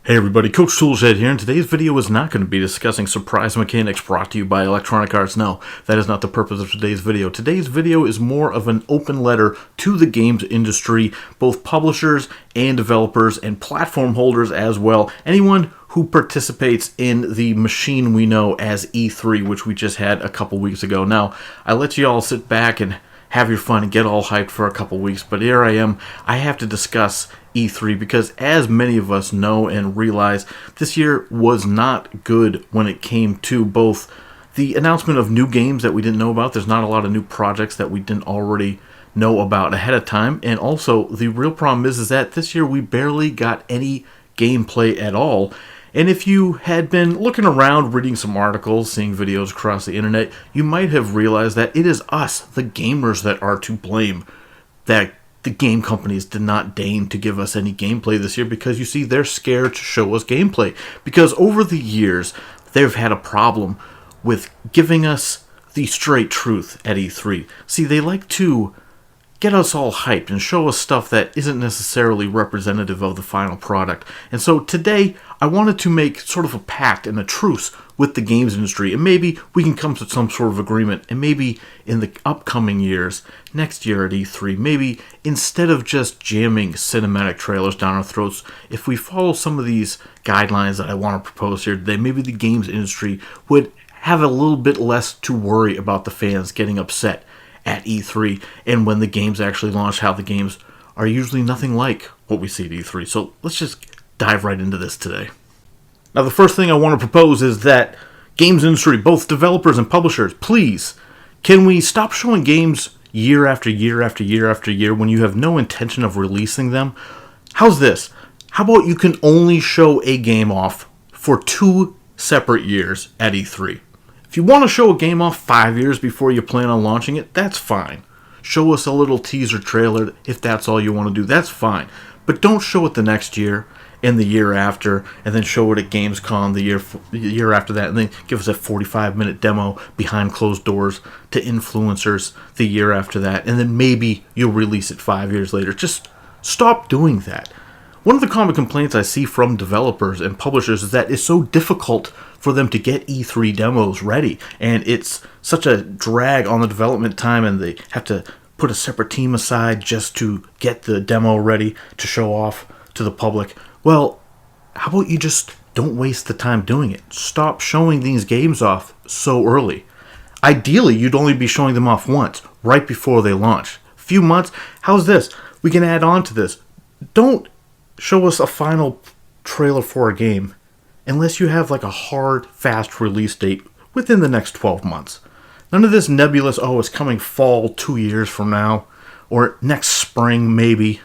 Hey everybody, Coach Toolshed here, and today's video is not going to be discussing surprise mechanics brought to you by Electronic Arts. No, that is not the purpose of today's video. Today's video is more of an open letter to the games industry, both publishers and developers and platform holders as well. Anyone who participates in the machine we know as E3, which we just had a couple weeks ago. Now, I let you all sit back and have your fun and get all hyped for a couple weeks, but here I am. I have to discuss E3 because, as many of us know and realize, this year was not good when it came to both the announcement of new games that we didn't know about. There's not a lot of new projects that we didn't already know about ahead of time, and also the real problem is that this year we barely got any gameplay at all. And if you had been looking around, reading some articles, seeing videos across the internet, you might have realized that it is us, the gamers, that are to blame that the game companies did not deign to give us any gameplay this year, because you see, they're scared to show us gameplay. Because over the years, they've had a problem with giving us the straight truth at E3. See, they like to get us all hyped and show us stuff that isn't necessarily representative of the final product. And so today, I wanted to make sort of a pact and a truce with the games industry, and maybe we can come to some sort of agreement, and maybe in the upcoming years, next year at E3, maybe instead of just jamming cinematic trailers down our throats, if we follow some of these guidelines that I want to propose here today, maybe the games industry would have a little bit less to worry about the fans getting upset at E3, and when the games actually launch, how the games are usually nothing like what we see at E3. So let's just dive right into this today. Now, the first thing I want to propose is that games industry, both developers and publishers, please, can we stop showing games year after year after year after year when you have no intention of releasing them? How's this? How about you can only show a game off for 2 separate years at E3? If you want to show a game off 5 years before you plan on launching it, that's fine. Show us a little teaser trailer if that's all you want to do, that's fine. But don't show it the next year and the year after, and then show it at Gamescom the year after that, and then give us a 45-minute demo behind closed doors to influencers the year after that, and then maybe you'll release it 5 years later. Just stop doing that. One of the common complaints I see from developers and publishers is that it's so difficult for them to get E3 demos ready, and it's such a drag on the development time, and they have to put a separate team aside just to get the demo ready to show off to the public. Well, how about you just don't waste the time doing it? Stop showing these games off so early. Ideally, you'd only be showing them off once, right before they launch. A few months, how's this? We can add on to this. Don't show us a final trailer for a game unless you have like a hard, fast release date within the next 12 months. None of this nebulous, oh, it's coming fall 2 years from now, or next spring maybe.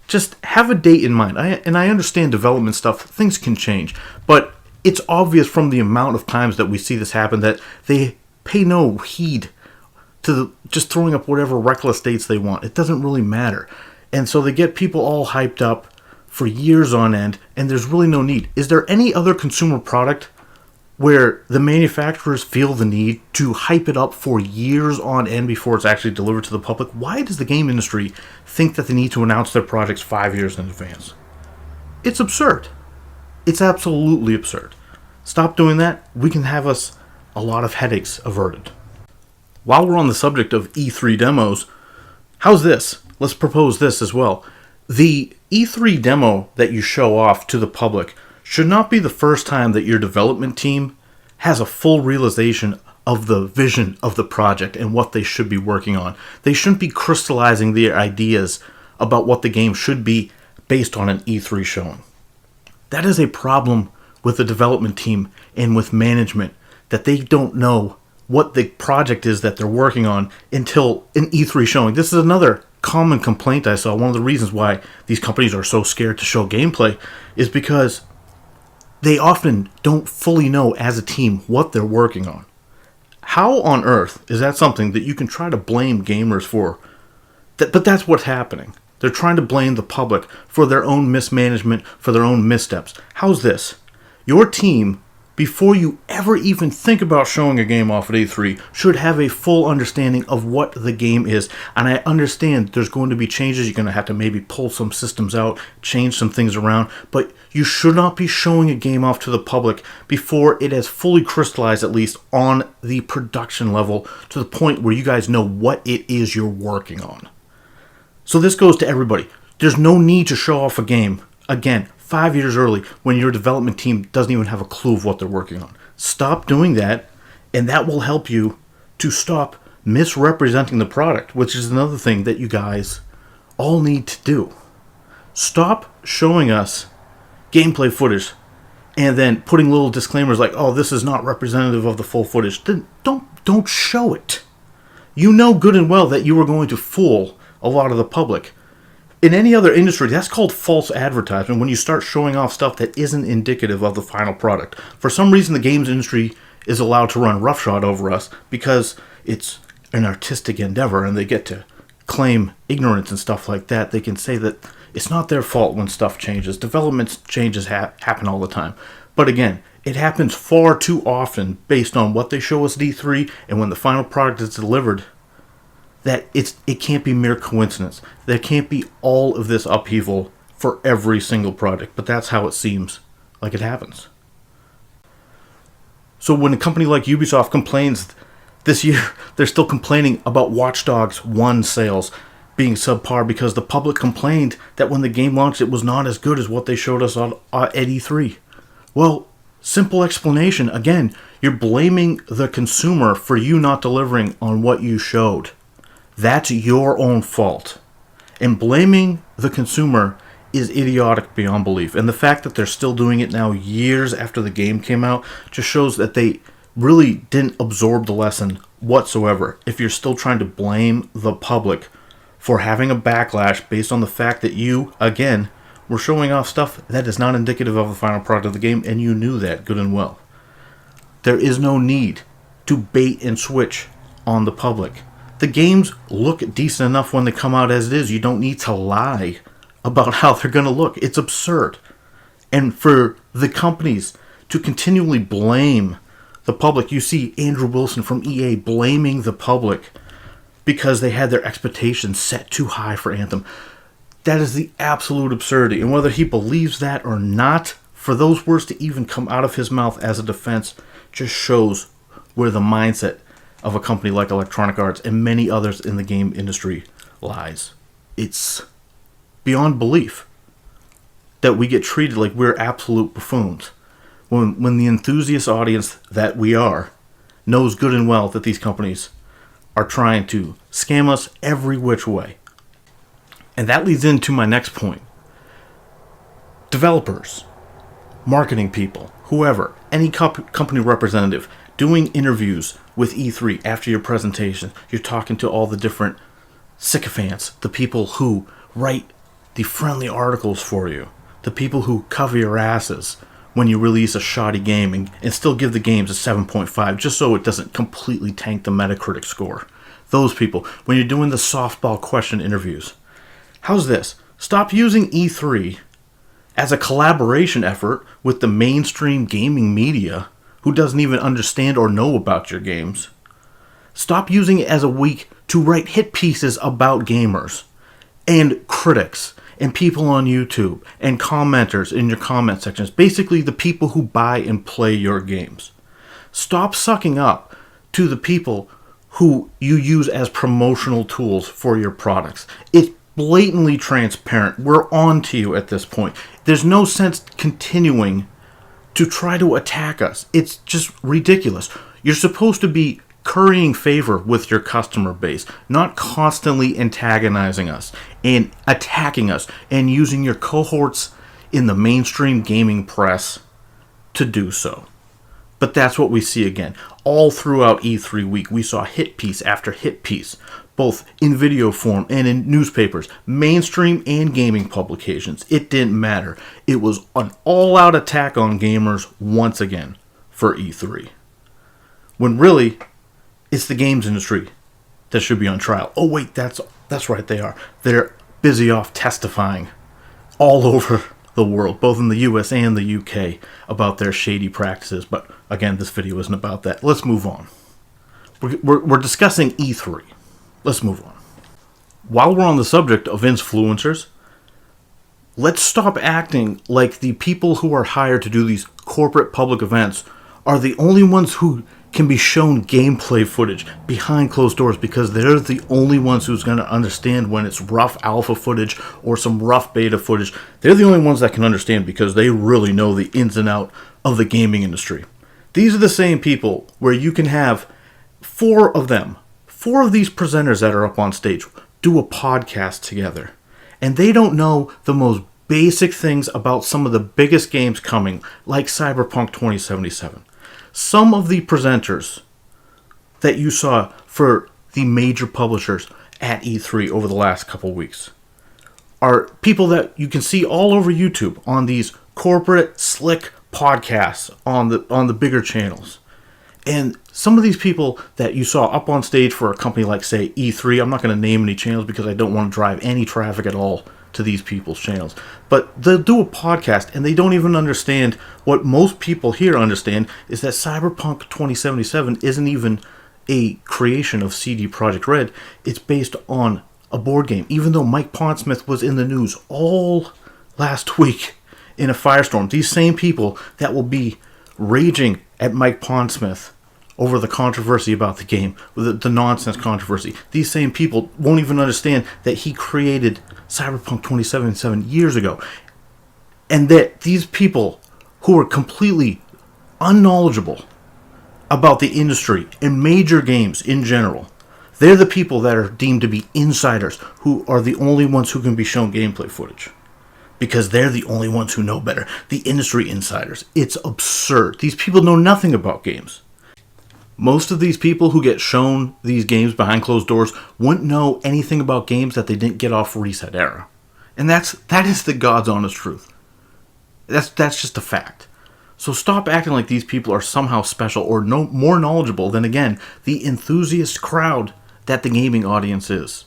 Just have a date in mind. I understand development stuff, things can change, but it's obvious from the amount of times that we see this happen that they pay no heed to just throwing up whatever reckless dates they want. It doesn't really matter. And so they get people all hyped up for years on end, and there's really no need. Is there any other consumer product where the manufacturers feel the need to hype it up for years on end before it's actually delivered to the public? Why does the game industry think that they need to announce their projects 5 years in advance? It's absurd. It's absolutely absurd. Stop doing that. We can have us a lot of headaches averted. While we're on the subject of E3 demos, how's this? Let's propose this as well. The E3 demo that you show off to the public should not be the first time that your development team has a full realization of the vision of the project and what they should be working on. They shouldn't be crystallizing their ideas about what the game should be based on an E3 showing. That is a problem with the development team and with management, that they don't know what the project is that they're working on until an E3 showing. This is another common complaint I saw. One of the reasons why these companies are so scared to show gameplay is because they often don't fully know as a team what they're working on. How on earth is that something that you can try to blame gamers for? But that's what's happening. They're trying to blame the public for their own mismanagement, for their own missteps. How's this? Your team before you ever even think about showing a game off at E3, should have a full understanding of what the game is. And I understand there's going to be changes. You're going to have to maybe pull some systems out, change some things around. But you should not be showing a game off to the public before it has fully crystallized, at least on the production level, to the point where you guys know what it is you're working on. So this goes to everybody. There's no need to show off a game, again, 5 years early when your development team doesn't even have a clue of what they're working on. Stop doing that, and that will help you to stop misrepresenting the product, which is another thing that you guys all need to do. Stop showing us gameplay footage and then putting little disclaimers like, oh, this is not representative of the full footage. Then don't show it. You know good and well that you are going to fool a lot of the public. In any other industry, that's called false advertisement, when you start showing off stuff that isn't indicative of the final product. For some reason, the games industry is allowed to run roughshod over us because it's an artistic endeavor and they get to claim ignorance and stuff like that. They can say that it's not their fault when stuff changes. Development changes happen all the time. But again, it happens far too often based on what they show us at E3 and when the final product is delivered, that it can't be mere coincidence. There can't be all of this upheaval for every single project, but that's how it seems like it happens. So when a company like Ubisoft complains this year, they're still complaining about Watch Dogs 1 sales being subpar because the public complained that when the game launched it was not as good as what they showed us at E3. Well, simple explanation. Again, you're blaming the consumer for you not delivering on what you showed. That's your own fault. And blaming the consumer is idiotic beyond belief. And the fact that they're still doing it now, years after the game came out, just shows that they really didn't absorb the lesson whatsoever. If you're still trying to blame the public for having a backlash based on the fact that you, again, were showing off stuff that is not indicative of the final product of the game, and you knew that good and well. There is no need to bait and switch on the public. The games look decent enough when they come out as it is. You don't need to lie about how they're going to look. It's absurd. And for the companies to continually blame the public, you see Andrew Wilson from EA blaming the public because they had their expectations set too high for Anthem. That is the absolute absurdity. And whether he believes that or not, for those words to even come out of his mouth as a defense just shows where the mindset of a company like Electronic Arts and many others in the game industry lies. It's beyond belief that we get treated like we're absolute buffoons when the enthusiast audience that we are knows good and well that these companies are trying to scam us every which way. And that leads into my next point. Developers, marketing people, whoever, any company representative doing interviews with E3 after your presentation, you're talking to all the different sycophants, the people who write the friendly articles for you, the people who cover your asses when you release a shoddy game and still give the games a 7.5 just so it doesn't completely tank the Metacritic score. Those people, when you're doing the softball question interviews. How's this? Stop using E3 as a collaboration effort with the mainstream gaming media who doesn't even understand or know about your games. Stop using it as a week to write hit pieces about gamers and critics and people on YouTube and commenters in your comment sections. Basically, the people who buy and play your games. Stop sucking up to the people who you use as promotional tools for your products. It's blatantly transparent. We're on to you at this point. There's no sense continuing to try to attack us. It's just ridiculous. You're supposed to be currying favor with your customer base, not constantly antagonizing us and attacking us and using your cohorts in the mainstream gaming press to do so. But that's what we see again. All throughout E3 week, we saw hit piece after hit piece, both in video form and in newspapers, mainstream and gaming publications. It didn't matter. It was an all-out attack on gamers once again for E3. When really, it's the games industry that should be on trial. Oh wait, that's right, they are. They're busy off testifying all over the world, both in the US and the UK, about their shady practices. But again, this video isn't about that. Let's move on. We're discussing E3. Let's move on. While we're on the subject of influencers, let's stop acting like the people who are hired to do these corporate public events are the only ones who can be shown gameplay footage behind closed doors, because they're the only ones who's going to understand when it's rough alpha footage or some rough beta footage. They're the only ones that can understand because they really know the ins and out of the gaming industry. These are the same people where you can have four of these presenters that are up on stage do a podcast together, and they don't know the most basic things about some of the biggest games coming, like Cyberpunk 2077. Some of the presenters that you saw for the major publishers at E3 over the last couple weeks are people that you can see all over YouTube on these corporate slick podcasts on the bigger channels. And some of these people that you saw up on stage for a company like, say, E3, I'm not going to name any channels because I don't want to drive any traffic at all to these people's channels. But they'll do a podcast and they don't even understand what most people here understand, is that Cyberpunk 2077 isn't even a creation of CD Projekt Red. It's based on a board game, even though Mike Pondsmith was in the news all last week in a firestorm. These same people that will be raging at Mike Pondsmith over the controversy about the game, the nonsense controversy. These same people won't even understand that he created Cyberpunk 2077 years ago. And that these people who are completely unknowledgeable about the industry and major games in general, they're the people that are deemed to be insiders, who are the only ones who can be shown gameplay footage. Because they're the only ones who know better. The industry insiders. It's absurd. These people know nothing about games. Most of these people who get shown these games behind closed doors wouldn't know anything about games that they didn't get off Reset Era. And that is the God's honest truth. That's just a fact. So stop acting like these people are somehow special or more knowledgeable than, again, the enthusiast crowd that the gaming audience is.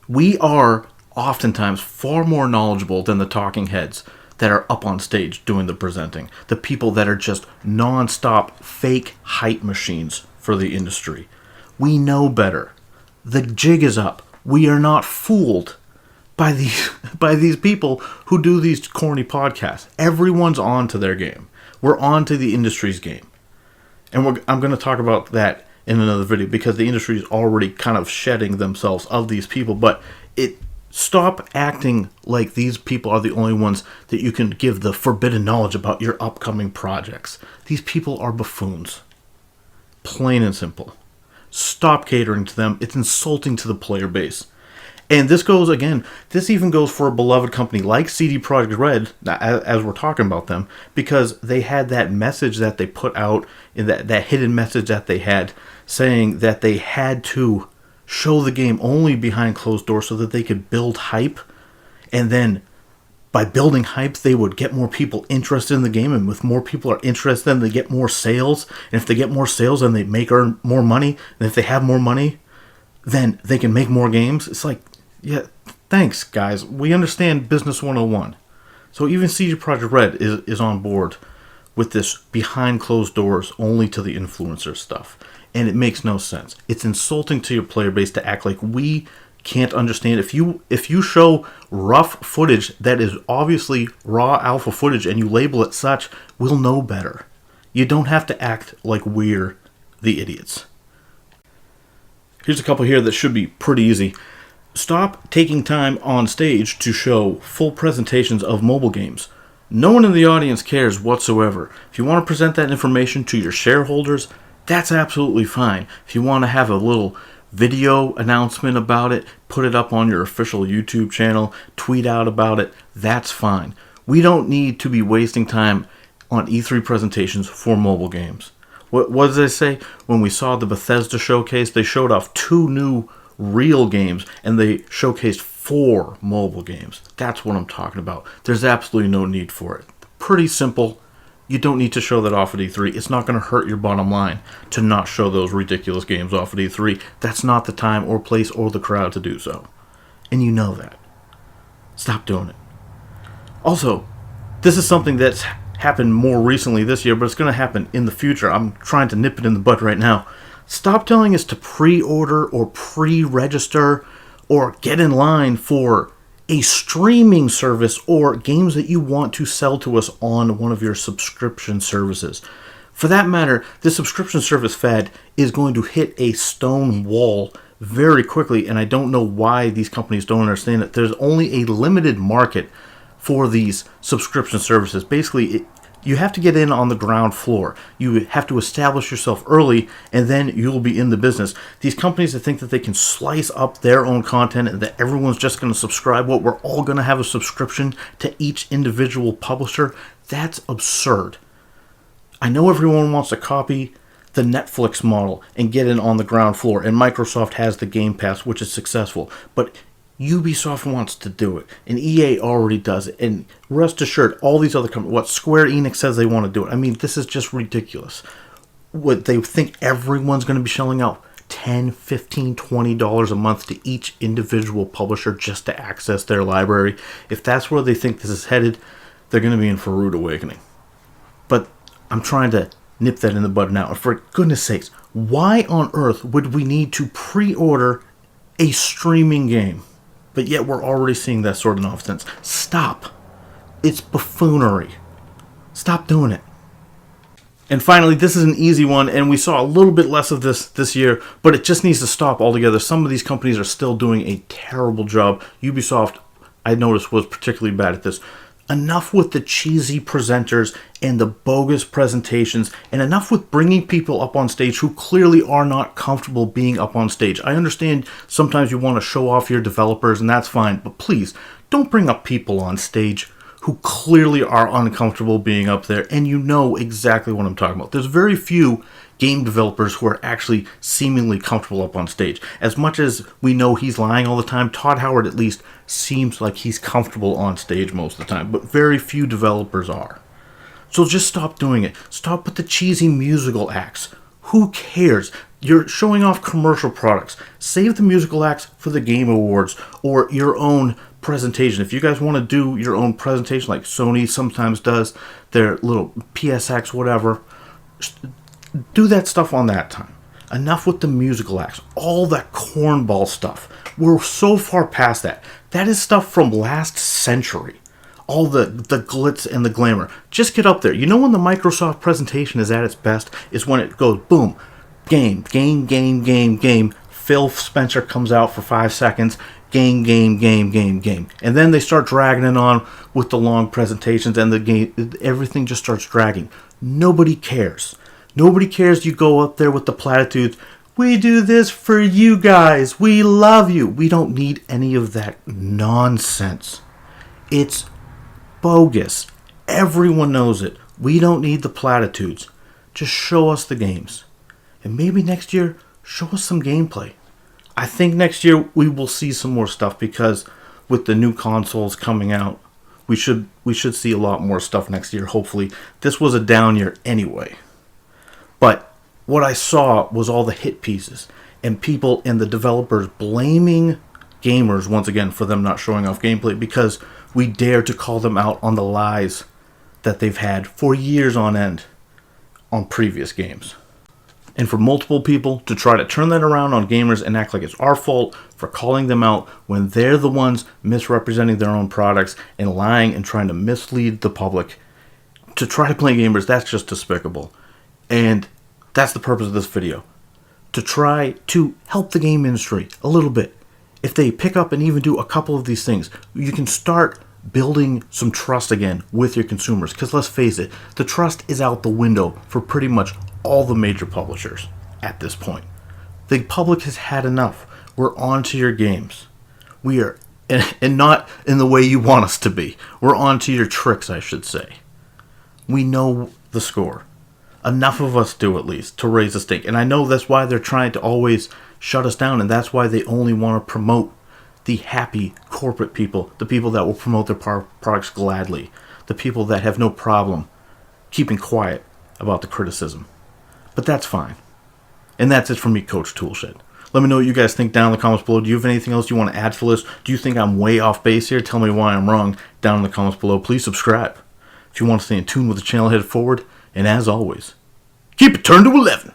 We are oftentimes far more knowledgeable than the talking heads that are up on stage doing the presenting. The people that are just non-stop fake hype machines for the industry. We know better. The jig is up. We are not fooled by these people who do these corny podcasts. Everyone's on to their game. We're on to the industry's game. And I'm going to talk about that in another video, because the industry is already kind of shedding themselves of these people. But stop acting like these people are the only ones that you can give the forbidden knowledge about your upcoming projects. These people are buffoons. Plain and simple. Stop catering to them. It's insulting to the player base. And this even goes for a beloved company like CD Projekt Red, as we're talking about them, because they had that message that they put out, in that hidden message that they had, saying that they had to show the game only behind closed doors so that they could build hype, and then by building hype they would get more people interested in the game, and with more people are interested, then they get more sales, and if they get more sales then they earn more money, and if they have more money then they can make more games. It's like, yeah, thanks guys, we understand business 101. So even CD Projekt Red is on board with this behind closed doors only to the influencer stuff. And it makes no sense. It's insulting to your player base to act like we can't understand. If you show rough footage that is obviously raw alpha footage and you label it such, we'll know better. You don't have to act like we're the idiots. Here's a couple here that should be pretty easy. Stop taking time on stage to show full presentations of mobile games. No one in the audience cares whatsoever. If you want to present that information to your shareholders, that's absolutely fine. If you want to have a little video announcement about it, put it up on your official YouTube channel, tweet out about it, that's fine. We don't need to be wasting time on E3 presentations for mobile games. What did they say? When we saw the Bethesda showcase, they showed off 2 new real games, and they showcased 4 mobile games. That's what I'm talking about. There's absolutely no need for it. Pretty simple. You don't need to show that off at E3. It's not going to hurt your bottom line to not show those ridiculous games off at E3. That's not the time or place or the crowd to do so. And you know that. Stop doing it. Also, this is something that's happened more recently this year, but it's going to happen in the future. I'm trying to nip it in the bud right now. Stop telling us to pre-order or pre-register or get in line for a streaming service or games that you want to sell to us on one of your subscription services. For that matter, the subscription service fad is going to hit a stone wall very quickly, and I don't know why these companies don't understand it. There's only a limited market for these subscription services. Basically, you have to get in on the ground floor. You have to establish yourself early, and then you'll be in the business. These companies that think that they can slice up their own content and that everyone's just going to subscribe, we're all going to have a subscription to each individual publisher, that's absurd. I know everyone wants to copy the Netflix model and get in on the ground floor, and Microsoft has the Game Pass, which is successful, but Ubisoft wants to do it, and EA already does it, and rest assured, all these other companies, Square Enix says they want to do it. I mean, this is just ridiculous. What, they think everyone's going to be shelling out $10, $15, $20 a month to each individual publisher just to access their library? If that's where they think this is headed, they're going to be in for a rude awakening. But I'm trying to nip that in the bud now. And for goodness sakes, why on earth would we need to pre-order a streaming game? But yet we're already seeing that sort of nonsense. Stop. It's buffoonery. Stop doing it. And finally, this is an easy one, and we saw a little bit less of this year, but it just needs to stop altogether. Some of these companies are still doing a terrible job. Ubisoft, I noticed, was particularly bad at this. Enough with the cheesy presenters and the bogus presentations, and enough with bringing people up on stage who clearly are not comfortable being up on stage. I understand sometimes you want to show off your developers, and that's fine, but please don't bring up people on stage who clearly are uncomfortable being up there, and you know exactly what I'm talking about. There's very few game developers who are actually seemingly comfortable up on stage. As much as we know he's lying all the time, Todd Howard at least seems like he's comfortable on stage most of the time, but very few developers are. So just stop doing it. Stop with the cheesy musical acts. Who cares? You're showing off commercial products. Save the musical acts for the Game Awards or your own presentation. If you guys want to do your own presentation like Sony sometimes does, their little PSX, whatever, do that stuff on that time. Enough with the musical acts. All that cornball stuff. We're so far past that. That is stuff from last century. All the glitz and the glamour. Just get up there. You know when the Microsoft presentation is at its best? Is when it goes boom. Game. Phil Spencer comes out for 5 seconds. Game. And then they start dragging it on with the long presentations, and the game, everything just starts dragging. Nobody cares. Nobody cares you go up there with the platitudes. We do this for you guys. We love you. We don't need any of that nonsense. It's bogus. Everyone knows it. We don't need the platitudes. Just show us the games. And maybe next year, show us some gameplay. I think next year we will see some more stuff, because with the new consoles coming out, we should see a lot more stuff next year, hopefully. This was a down year anyway. But what I saw was all the hit pieces and people and the developers blaming gamers once again for them not showing off gameplay because we dare to call them out on the lies that they've had for years on end on previous games. And for multiple people to try to turn that around on gamers and act like it's our fault for calling them out when they're the ones misrepresenting their own products and lying and trying to mislead the public to try to play gamers, that's just despicable. And that's the purpose of this video. To try to help the game industry a little bit. If they pick up and even do a couple of these things, you can start building some trust again with your consumers. Because let's face it, the trust is out the window for pretty much all the major publishers at this point. The public has had enough. We're on to your games. We are, and not in the way you want us to be. We're on to your tricks, I should say. We know the score. Enough of us do, at least, to raise a stink. And I know that's why they're trying to always shut us down, and that's why they only want to promote the happy corporate people, the people that will promote their products gladly, the people that have no problem keeping quiet about the criticism. But that's fine. And that's it from me, Coach Toolshed. Let me know what you guys think down in the comments below. Do you have anything else you want to add to the list? Do you think I'm way off base here? Tell me why I'm wrong down in the comments below. Please subscribe if you want to stay in tune with the channel headed forward. And as always, keep it turned to 11.